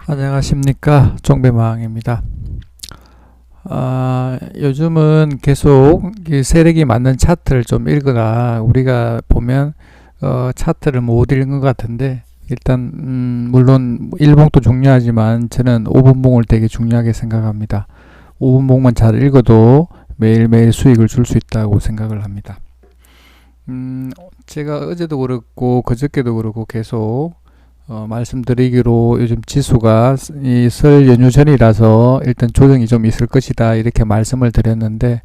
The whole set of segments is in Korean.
안녕하십니까, 종배마왕입니다. 요즘은 계속 이 세력이 맞는 차트를 좀 읽으라. 우리가 보면 차트를 못 읽은 것 같은데, 일단 물론 일봉도 중요하지만 저는 5분봉을 되게 중요하게 생각합니다. 5분봉만 잘 읽어도 매일매일 수익을 줄 수 있다고 생각을 합니다. 제가 어제도 그렇고 그저께도 그렇고 계속 말씀드리기로 요즘 지수가 이 설 연휴 전이라서 일단 조정이 좀 있을 것이다 이렇게 말씀을 드렸는데,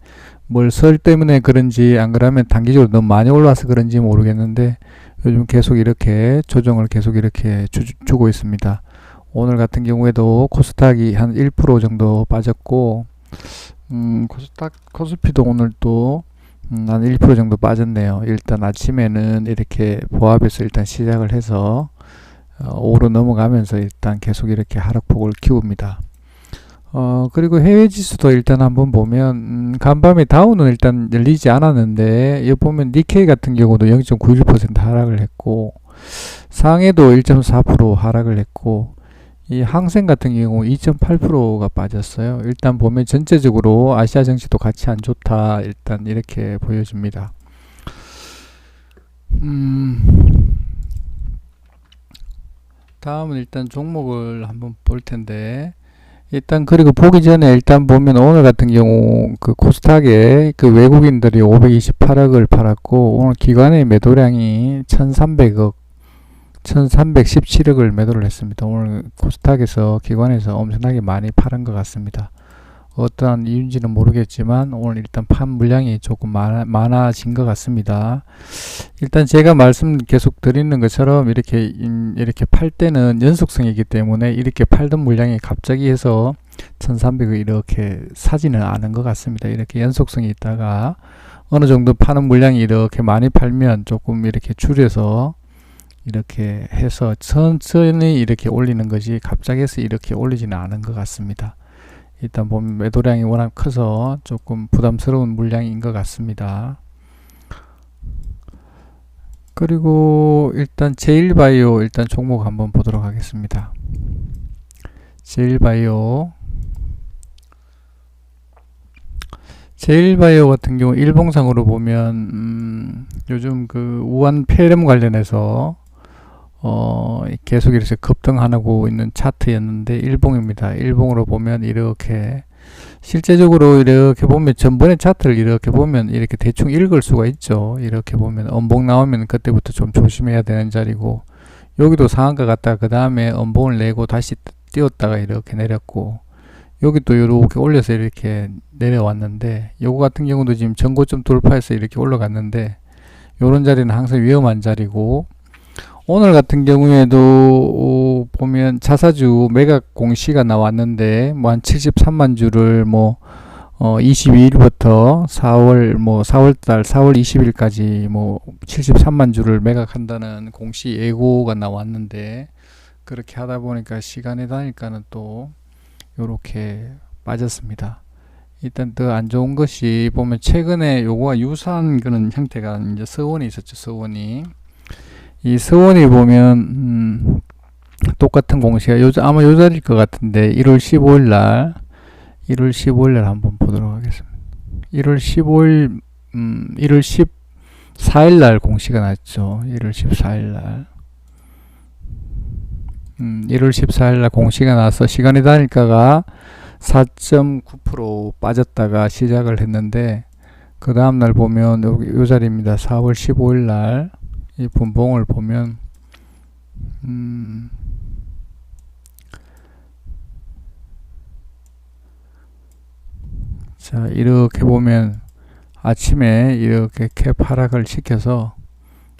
뭘 설 때문에 그런지 안 그러면 단기적으로 너무 많이 올라와서 그런지 모르겠는데 요즘 계속 이렇게 조정을 계속 이렇게 주고 있습니다. 오늘 같은 경우에도 코스닥이 한 1% 정도 빠졌고, 코스피도 오늘 또 한 1% 정도 빠졌네요. 일단 아침에는 이렇게 보합에서 일단 시작을 해서 5로 넘어가면서 일단 계속 이렇게 하락폭을 키웁니다. 그리고 해외 지수도 일단 한번 보면 간밤에 다우는 일단 열리지 않았는데, 여기 보면 니케이 같은 경우도 0.91% 하락을 했고, 상해도 1.4% 하락을 했고, 이 항생 같은 경우 2.8%가 빠졌어요. 일단 보면 전체적으로 아시아 증시도 같이 안 좋다, 일단 이렇게 보여집니다. 다음은 일단 종목을 한번 볼 텐데, 일단 그리고 보기 전에 일단 보면 오늘 같은 경우 그 코스닥에 그 외국인들이 528억을 팔았고, 오늘 기관의 매도량이 1317억을 매도를 했습니다. 오늘 코스닥에서 기관에서 엄청나게 많이 팔은 것 같습니다. 어떠한 이유인지는 모르겠지만 오늘 일단 판 물량이 조금 많아진 것 같습니다. 일단 제가 말씀 계속 드리는 것처럼 이렇게 팔 때는 연속성이기 때문에 이렇게 팔던 물량이 갑자기 해서 1300을 이렇게 사지는 않은 것 같습니다. 이렇게 연속성이 있다가 어느 정도 파는 물량이 이렇게 많이 팔면 조금 이렇게 줄여서 이렇게 해서 천천히 이렇게 올리는 것이 갑자기 해서 이렇게 올리지는 않은 것 같습니다. 일단 보면 매도량이 워낙 커서 조금 부담스러운 물량인 것 같습니다. 그리고 일단 제일바이오 일단 종목 한번 보도록 하겠습니다. 제일바이오 같은 경우 일봉상으로 보면 요즘 그 우한 폐렴 관련해서 계속 이렇게 급등하고 있는 차트였는데, 일봉입니다. 일봉으로 보면 이렇게 실제적으로 이렇게 보면 전번의 차트를 이렇게 보면 이렇게 대충 읽을 수가 있죠. 이렇게 보면 음봉 나오면 그때부터 좀 조심해야 되는 자리고, 여기도 상한가 갔다가 그 다음에 음봉을 내고 다시 띄웠다가 이렇게 내렸고, 여기 또 이렇게 올려서 이렇게 내려왔는데, 요거 같은 경우도 지금 전고점 돌파해서 이렇게 올라갔는데, 요런 자리는 항상 위험한 자리고, 오늘 같은 경우에도 보면 자사주 매각 공시가 나왔는데 뭐 한 73만 주를 22일부터 4월 20일까지 73만 주를 매각한다는 공시 예고가 나왔는데, 그렇게 하다 보니까 시간에 다니까는 또 요렇게 빠졌습니다. 일단 더 안 좋은 것이 보면 최근에 요거와 유사한 그런 형태가 이제 서원이 있었죠. 서원이. 이 서원이 보면 똑같은 공시가 아마 요 자리일 것 같은데, 1월 15일 날 한번 보도록 하겠습니다. 1월 14일 날 공시가 났죠. 1월 14일 날 공시가 나서 시간이 다니까가 4.9% 빠졌다가 시작을 했는데, 그 다음날 보면 요 자리입니다. 4월 15일 날 이 분봉을 보면 자, 이렇게 보면 아침에 이렇게 캡 하락을 시켜서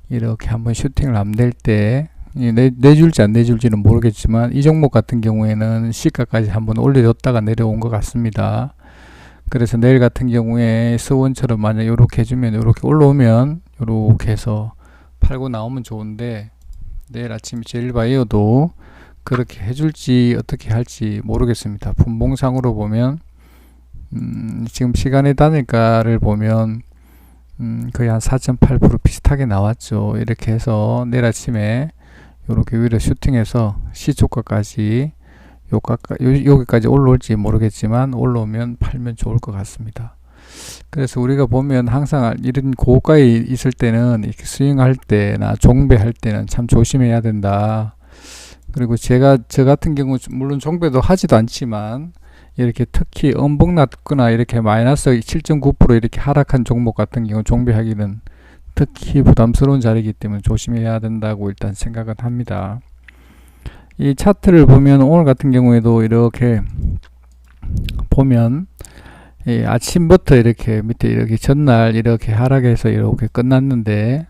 이렇게 한번 슈팅을 안 될 때, 내줄지 안 내줄지는 모르겠지만 이 종목 같은 경우에는 시가까지 한번 올려줬다가 내려온 것 같습니다. 그래서 내일 같은 경우에 서원처럼 만약 이렇게 해주면, 이렇게 올라오면 이렇게 해서 팔고 나오면 좋은데, 내일 아침 제일바이오도 그렇게 해줄지 어떻게 할지 모르겠습니다. 분봉상으로 보면 지금 시간의 단일가를 보면 거의 한 4.8% 비슷하게 나왔죠. 이렇게 해서 내일 아침에 이렇게 위로 슈팅해서 시초가까지 여기까지 올라올지 모르겠지만 올라오면 팔면 좋을 것 같습니다. 그래서 우리가 보면 항상 이런 고가에 있을 때는 이렇게 스윙할 때나 종배할 때는 참 조심해야 된다. 그리고 저 같은 경우 물론 종배도 하지도 않지만 이렇게 특히 음봉 났거나 이렇게 마이너스 7.9% 이렇게 하락한 종목 같은 경우 종배하기는 특히 부담스러운 자리이기 때문에 조심해야 된다고 일단 생각은 합니다. 이 차트를 보면 오늘 같은 경우에도 이렇게 보면 아침부터 이렇게 밑에 이렇게 전날 이렇게 하락해서 이렇게 끝났는데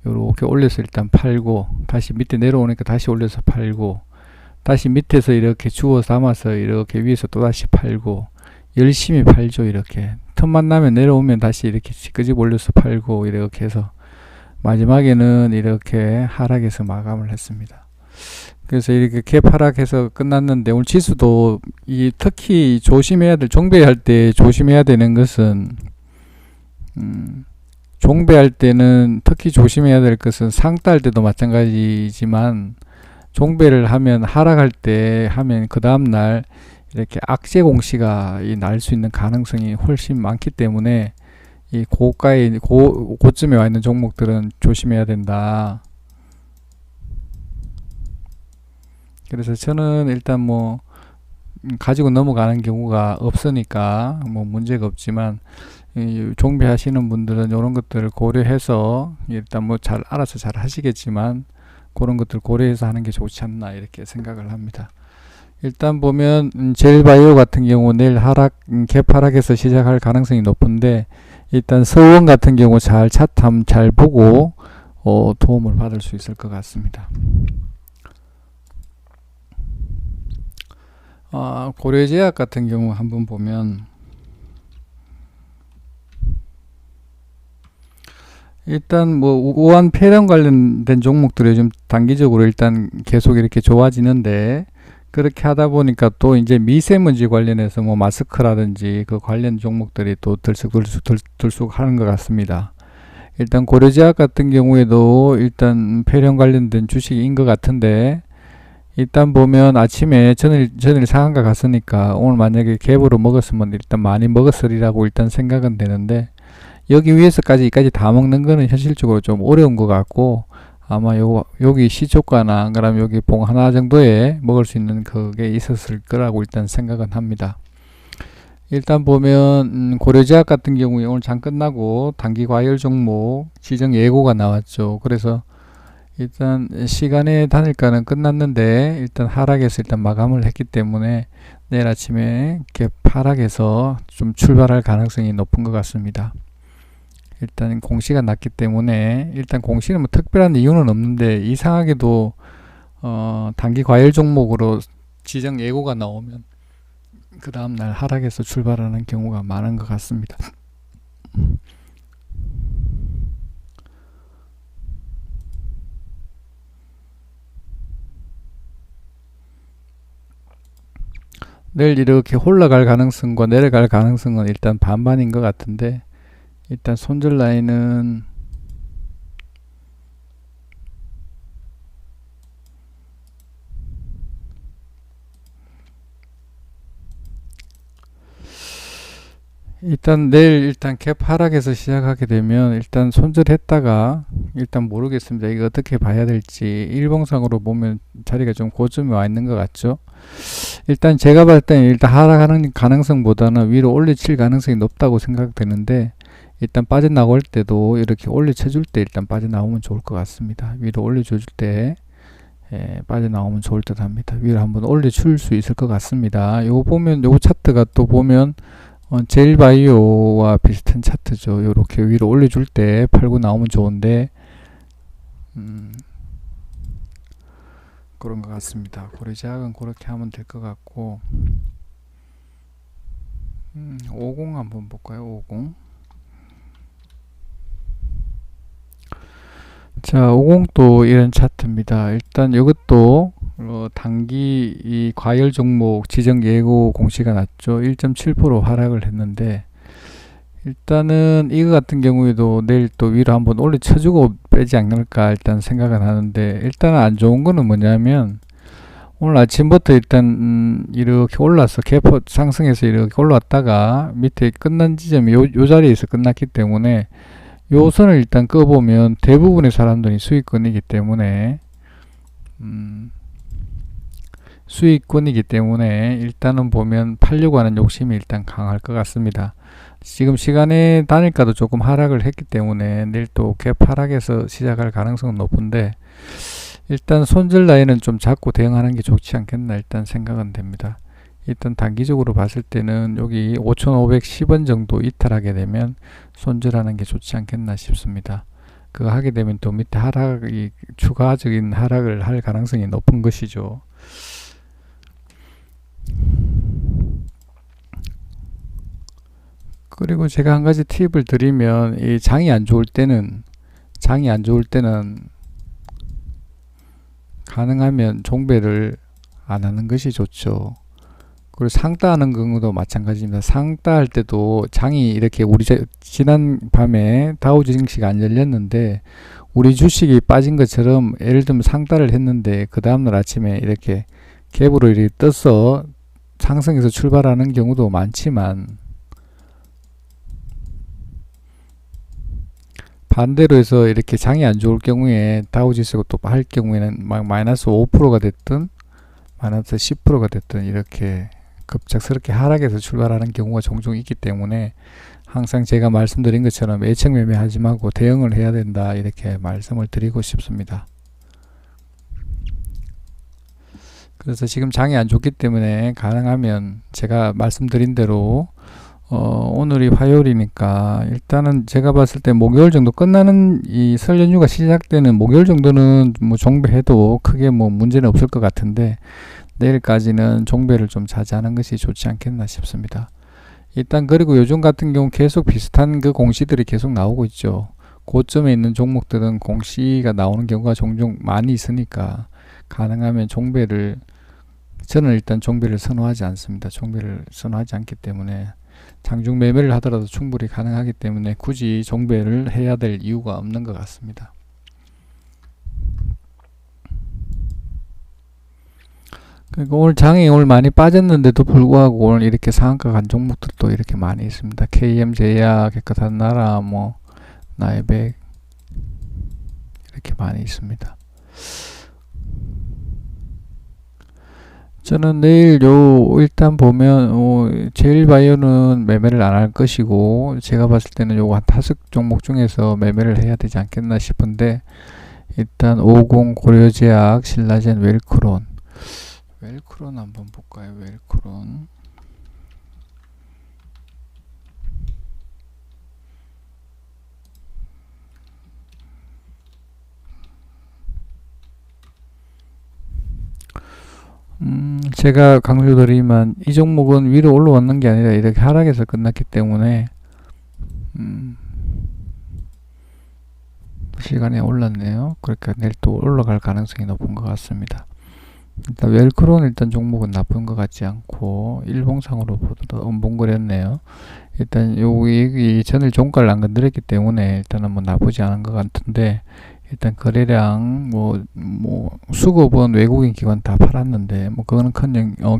이렇게 올려서 일단 팔고 다시 밑에 내려오니까 다시 올려서 팔고 다시 밑에서 이렇게 주워 담아서 이렇게 위에서 또 다시 팔고 열심히 팔죠. 이렇게 틈만 나면 내려오면 다시 이렇게 끄집 올려서 팔고 이렇게 해서 마지막에는 이렇게 하락해서 마감을 했습니다. 그래서 이렇게 갭 하락해서 끝났는데 오늘 지수도 특히 조심해야 될 종배할 때 조심해야 되는 것은 종배할 때는 특히 조심해야 될 것은 상따할 때도 마찬가지지만 종배를 하면 하락할 때 하면 그 다음날 이렇게 악재 공시가 날 수 있는 가능성이 훨씬 많기 때문에 이 고가에 고점에 와 있는 종목들은 조심해야 된다. 그래서 저는 일단 뭐 가지고 넘어가는 경우가 없으니까 뭐 문제가 없지만 종배하시는 분들은 이런 것들을 고려해서 일단 뭐 잘 알아서 잘 하시겠지만 그런 것들 고려해서 하는 게 좋지 않나 이렇게 생각을 합니다. 일단 보면 젤바이오 같은 경우 내일 갭 하락해서 시작할 가능성이 높은데 일단 서원 같은 경우 차트 잘 보고 도움을 받을 수 있을 것 같습니다. 고려제약 같은 경우 한번 보면 일단 뭐 우한 폐렴 관련된 종목들이 요즘 단기적으로 일단 계속 이렇게 좋아지는데 그렇게 하다 보니까 또 이제 미세먼지 관련해서 뭐 마스크라든지 그 관련 종목들이 또 들쑥 하는 것 같습니다. 일단 고려제약 같은 경우에도 일단 폐렴 관련된 주식인 것 같은데 일단 보면 아침에 전일 상한가 갔으니까 오늘 만약에 갭으로 먹었으면 일단 많이 먹었으리라고 일단 생각은 되는데 여기 위에서까지 다 먹는 거는 현실적으로 좀 어려운 것 같고 아마 여기 시초가나 안 그러면 여기 봉 하나 정도에 먹을 수 있는 그게 있었을 거라고 일단 생각은 합니다. 일단 보면 고려제약 같은 경우에 오늘 장 끝나고 단기 과열 종목 지정 예고가 나왔죠. 그래서 일단 시간의 단일가는 끝났는데 일단 하락해서 일단 마감을 했기 때문에 내일 아침에 갭 하락해서 좀 출발할 가능성이 높은 것 같습니다. 일단 공시가 났기 때문에 일단 공시는 뭐 특별한 이유는 없는데 이상하게도 단기 과열 종목으로 지정 예고가 나오면 그 다음날 하락해서 출발하는 경우가 많은 것 같습니다. 내일 이렇게 올라갈 가능성과 내려갈 가능성은 일단 반반인 것 같은데 일단 손절 라인은 일단 내일 일단 갭 하락에서 시작하게 되면 일단 손절했다가 일단 모르겠습니다. 이거 어떻게 봐야 될지 일봉상으로 보면 자리가 좀 고점에 와 있는 것 같죠. 일단 제가 봤을 때는 일단 하락하는 가능성보다는 위로 올려칠 가능성이 높다고 생각되는데 일단 빠져나올 때도 이렇게 올려쳐줄 때 일단 빠져나오면 좋을 것 같습니다. 위로 올려줄 때 빠져나오면 좋을 듯 합니다. 위로 한번 올려줄 수 있을 것 같습니다. 요거 보면 요거 차트가 또 보면 젤바이오와 비슷한 차트죠. 요렇게 위로 올려줄 때 팔고 나오면 좋은데 그런 것 같습니다. 고려제약은 그렇게 하면 될 것 같고 50 한번 볼까요? 50 자, 50도 이런 차트입니다. 일단 이것도 단기 이 과열 종목 지정 예고 공시가 났죠. 1.7% 하락을 했는데 일단은 이거 같은 경우에도 내일 또 위로 한번 올려쳐주고 빼지 않을까 일단 생각은 하는데 일단은 안 좋은 거는 뭐냐면 오늘 아침부터 일단 이렇게 올라서 개포 상승해서 이렇게 올라왔다가 밑에 끝난 지점이 요 자리에서 끝났기 때문에 요 선을 일단 꺼보면 대부분의 사람들이 수익권이기 때문에 일단은 보면 팔려고 하는 욕심이 일단 강할 것 같습니다. 지금 시간의 단일가도 조금 하락을 했기 때문에 내일 또 갭 하락에서 시작할 가능성은 높은데 일단 손절 라인은 좀 잡고 대응하는 게 좋지 않겠나 일단 생각은 됩니다. 일단 단기적으로 봤을 때는 여기 5,510원 정도 이탈하게 되면 손절하는 게 좋지 않겠나 싶습니다. 그거 하게 되면 또 밑에 하락이 추가적인 하락을 할 가능성이 높은 것이죠. 그리고 제가 한 가지 팁을 드리면 이 장이 안 좋을 때는 가능하면 종배를 안 하는 것이 좋죠. 그리고 상따하는 경우도 마찬가지입니다. 상따할 때도 장이 이렇게 지난 밤에 다우 증시가 안 열렸는데 우리 주식이 빠진 것처럼 예를 들면 상따를 했는데 그 다음날 아침에 이렇게 갭으로 이렇게 떠서 상승해서 출발하는 경우도 많지만 반대로 해서 이렇게 장이 안 좋을 경우에 다우지수가 또 할 경우에는 막 마이너스 5%가 됐든 마이너스 10%가 됐든 이렇게 급작스럽게 하락해서 출발하는 경우가 종종 있기 때문에 항상 제가 말씀드린 것처럼 예측 매매하지 말고 대응을 해야 된다 이렇게 말씀을 드리고 싶습니다. 그래서 지금 장이 안 좋기 때문에 가능하면 제가 말씀드린 대로 오늘이 화요일이니까 일단은 제가 봤을 때 목요일 정도 끝나는 이 설 연휴가 시작되는 목요일 정도는 뭐 종배해도 크게 뭐 문제는 없을 것 같은데 내일까지는 종배를 좀 자제하는 것이 좋지 않겠나 싶습니다. 일단 그리고 요즘 같은 경우 계속 비슷한 그 공시들이 계속 나오고 있죠. 고점에 있는 종목들은 공시가 나오는 경우가 종종 많이 있으니까 가능하면 저는 일단 종배를 선호하지 않습니다. 종배를 선호하지 않기 때문에 장중 매매를 하더라도 충분히 가능하기 때문에 굳이 종배를 해야 될 이유가 없는 것 같습니다. 그리고 오늘 장이 많이 빠졌는데도 불구하고 오늘 이렇게 상한가 간 종목들도 이렇게 많이 있습니다. KM제약, 깨끗한 나라, 나이백 이렇게 많이 있습니다. 저는 내일 일단 보면 제일바이오는 매매를 안 할 것이고 제가 봤을 때는 요거 한 5종목 중에서 매매를 해야 되지 않겠나 싶은데 일단 50 고려제약, 신라젠, 웰크론 한번 볼까요? 웰크론 제가 강조드리면 이 종목은 위로 올라왔는 게 아니라 이렇게 하락해서 끝났기 때문에 시간에 올랐네요. 그러니까 내일 또 올라갈 가능성이 높은 것 같습니다. 일단 웰크론 일단 종목은 나쁜 것 같지 않고 일봉상으로 보더라도 음봉거렸네요. 일단 여기 전일 종가를 안 건드렸기 때문에 일단은 나쁘지 않은 것 같은데 일단 거래량 수급은 외국인 기관 다 팔았는데 그거는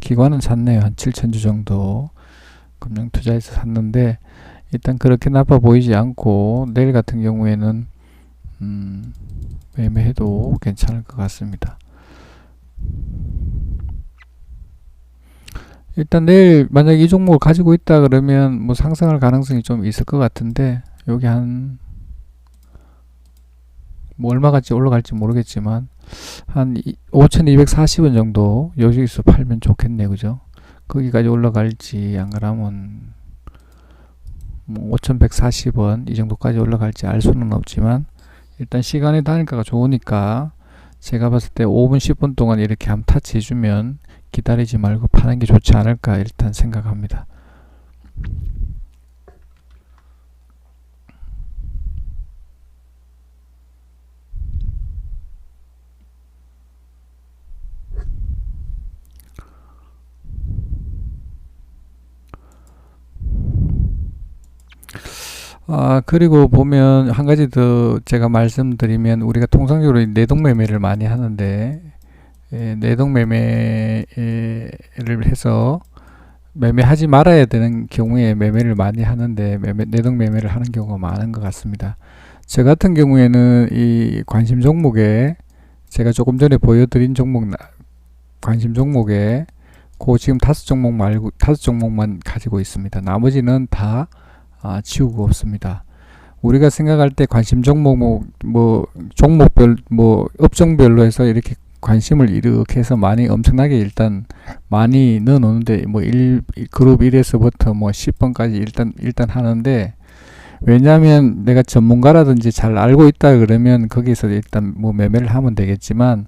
기관은 샀네요. 한 7,000주 정도 금융 투자해서 샀는데 일단 그렇게 나빠 보이지 않고 내일 같은 경우에는 매매해도 괜찮을 것 같습니다. 일단 내일 만약 이 종목을 가지고 있다 그러면 상승할 가능성이 좀 있을 것 같은데 여기 얼마까지 올라갈지 모르겠지만 한 5,240원 정도 여기서 팔면 좋겠네, 그죠? 거기까지 올라갈지 안 그러면 5,140원 이 정도까지 올라갈지 알 수는 없지만 일단 시간의 단일가가 좋으니까 제가 봤을 때 5분 10분 동안 이렇게 한번 타치 해주면 기다리지 말고 파는 게 좋지 않을까 일단 생각합니다. 그리고 보면 한 가지 더 제가 말씀드리면 우리가 통상적으로 내동 매매를 많이 하는데 내동 매매를 해서 매매하지 말아야 되는 경우에 매매를 많이 하는데 내동 매매를 하는 경우가 많은 것 같습니다. 저 같은 경우에는 이 관심 종목에 제가 조금 전에 보여드린 종목 관심 종목에 그 지금 5종목 말고 5종목만 가지고 있습니다. 나머지는 다 지우고 없습니다. 우리가 생각할 때 관심 종목 뭐 종목별 뭐 업종별로 해서 이렇게 관심을 이렇게 해서 많이 엄청나게 일단 많이 넣어 놓는데 뭐 그룹 1에서부터 뭐 10번까지 일단 하는데, 왜냐하면 내가 전문가라든지 잘 알고 있다 그러면 거기서 일단 뭐 매매를 하면 되겠지만,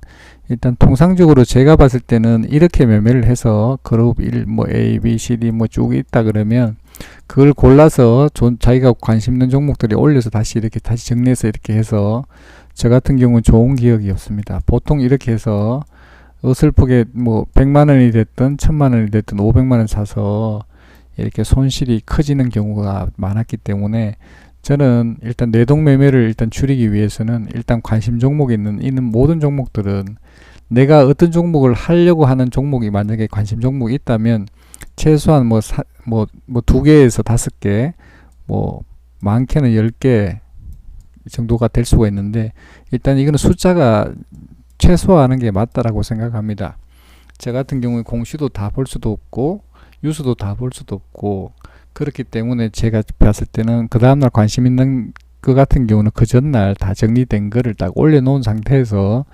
일단 통상적으로 제가 봤을 때는 이렇게 매매를 해서 그룹 1 뭐 A, B, C, D 뭐 쭉 있다 그러면 그걸 골라서 자기가 관심 있는 종목들이 올려서 다시 정리해서 이렇게 해서, 저 같은 경우는 좋은 기억이 없습니다. 보통 이렇게 해서 어설프게 뭐 100만원이 됐든 1000만원이 됐든 500만원 사서 이렇게 손실이 커지는 경우가 많았기 때문에, 저는 일단 내동 매매를 일단 줄이기 위해서는 일단 관심 종목에 있는 모든 종목들은, 내가 어떤 종목을 하려고 하는 종목이 만약에 관심 종목이 있다면 최소한 뭐 2개에서 5개, 뭐 많게는 10개 정도가 될 수가 있는데, 일단 이거는 숫자가 최소화하는 게 맞다라고 생각합니다. 저 같은 경우에 공시도 다 볼 수도 없고 유수도 다 볼 수도 없고, 그렇기 때문에 제가 봤을 때는 그 다음날 관심 있는 것 같은 경우는 그 전날 다 정리된 거를 딱 올려놓은 상태에서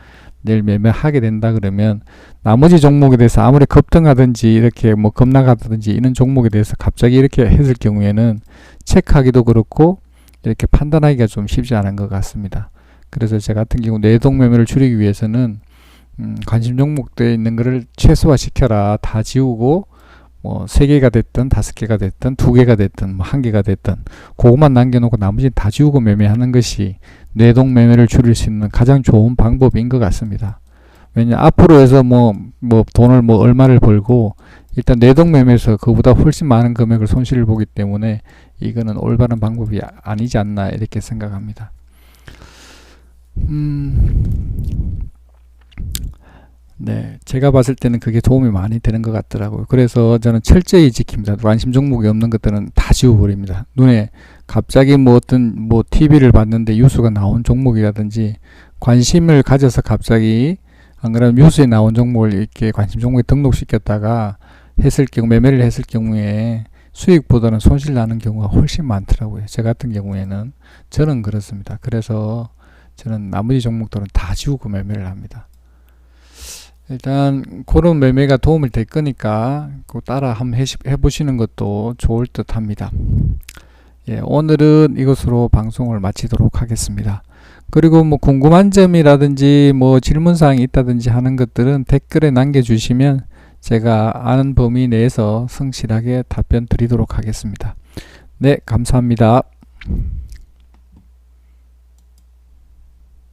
내일 매매하게 된다 그러면, 나머지 종목에 대해서 아무리 급등하든지 이렇게 뭐 급락하든지 이런 종목에 대해서 갑자기 이렇게 했을 경우에는 체크하기도 그렇고 이렇게 판단하기가 좀 쉽지 않은 것 같습니다. 그래서 제 같은 경우 내동 매매를 줄이기 위해서는 관심 종목대에 있는 거를 최소화 시켜라. 다 지우고 뭐 3개가 됐든 5개가 됐든 2개가 됐든 뭐 1개가 됐든 그것만 남겨놓고 나머지는 다 지우고 매매하는 것이 내동 매매를 줄일 수 있는 가장 좋은 방법인 것 같습니다. 왜냐 앞으로 해서 뭐 돈을 뭐 얼마를 벌고 일단 내동 매매에서 그보다 훨씬 많은 금액을 손실을 보기 때문에 이거는 올바른 방법이 아니지 않나 이렇게 생각합니다. 네, 제가 봤을 때는 그게 도움이 많이 되는 것 같더라고요. 그래서 저는 철저히 지킵니다. 관심 종목이 없는 것들은 다 지워버립니다. 눈에 갑자기 뭐 어떤 뭐 TV를 봤는데 뉴스가 나온 종목이라든지, 관심을 가져서 갑자기 안 그러면 뉴스에 나온 종목을 이렇게 관심 종목에 등록시켰다가 매매를 했을 경우에 수익보다는 손실 나는 경우가 훨씬 많더라고요. 저 같은 경우에는 저는 그렇습니다. 그래서 저는 나머지 종목들은 다 지우고 매매를 합니다. 일단 그런 매매가 도움이 될 거니까 따라 한번 해보시는 것도 좋을 듯 합니다. 예, 오늘은 이것으로 방송을 마치도록 하겠습니다. 그리고 뭐 궁금한 점이라든지 뭐 질문사항이 있다든지 하는 것들은 댓글에 남겨주시면 제가 아는 범위 내에서 성실하게 답변 드리도록 하겠습니다. 네, 감사합니다.